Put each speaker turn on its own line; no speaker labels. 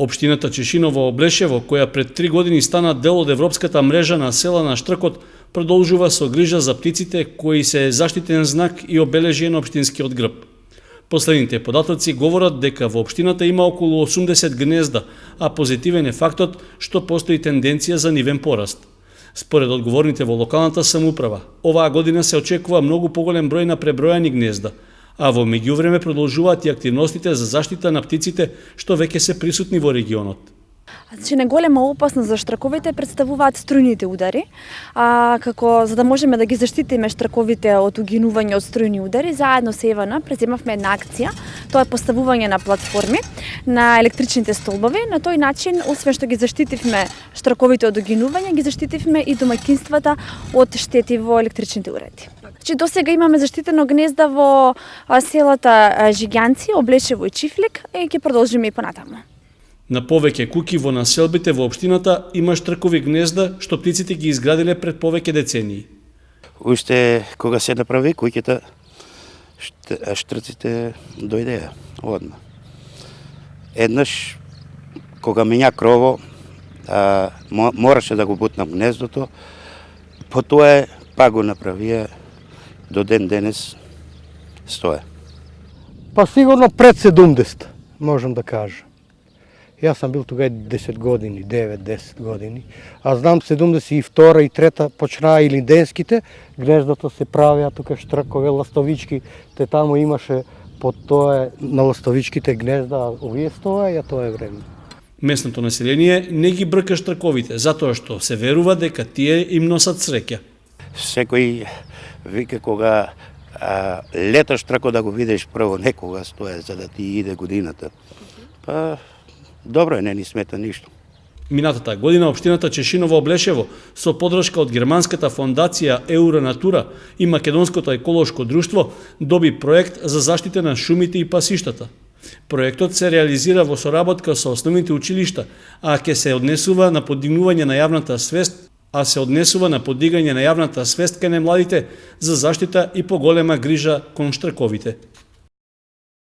Општината Чешиново Облешево, која пред 3 години стана дел од европската мрежа на села на Штркот, продолжува со грижа за птиците кои се заштитен знак и обележие на општинскиот грб. Последните податоци говорат дека во општината има околу 80 гнезда, а позитивен е фактот што постои тенденција за нивен пораст. Според одговорните во локалната самоуправа, оваа година се очекува многу поголем број на пребројани гнезда, а во меѓувреме продолжуваат и активностите за заштита на птиците што веќе се присутни во регионот.
Значи, најголема опасност за штраковите представуваат струјните удари, за да можеме да ги заштитиме штраковите од угинување од струјни удари, заедно со Евана преземавме една акција, тоа е поставување на платформи на електричните столбови. На тој начин, освен што ги заштитивме штраковите од угинување, ги заштитивме и домаќинствата од штети во електричните уреди. Значи, досега имаме заштитено гнезда во селата Жиганци, Облешево и Чифлик и ќе продолжиме и понатаму.
На повеќе куќи во населбите во општината има штркови гнезда што птиците ги изградиле пред повеќе децении.
Уште кога се направи куќата, штрците дојдеа одма. Еднаш кога мења крово, мораше да го бутнам гнездото, потоа пак го направија, до ден денес стоја.
Па сигурно пред 70, можам да кажам. Јас сам бил тога 10 години, 9-10 години, а знам 72 и 3 почнаа и линденските, гнездата се правеа тука штркове, ластовички, те таму имаше под тоа на ластовичките гнезда, а овие стоја тоа е време.
Местното население не ги брка штрковите, затоа што се верува дека тие им носат среќа.
Секој вика кога лето штрко да го видиш прво некога стоја за да ти иде годината. Па добро е, не ни смета ништо.
Минатата година општината Чешиново Облешево со подршка од германската фондација Еуронатура и Македонското еколошко друштво доби проект за заштита на шумите и пасиштата. Проектот се реализира во соработка со основните училишта, а ќе се однесува на подигнување на јавната свест, кај младите за заштита и поголема грижа кон штрковите.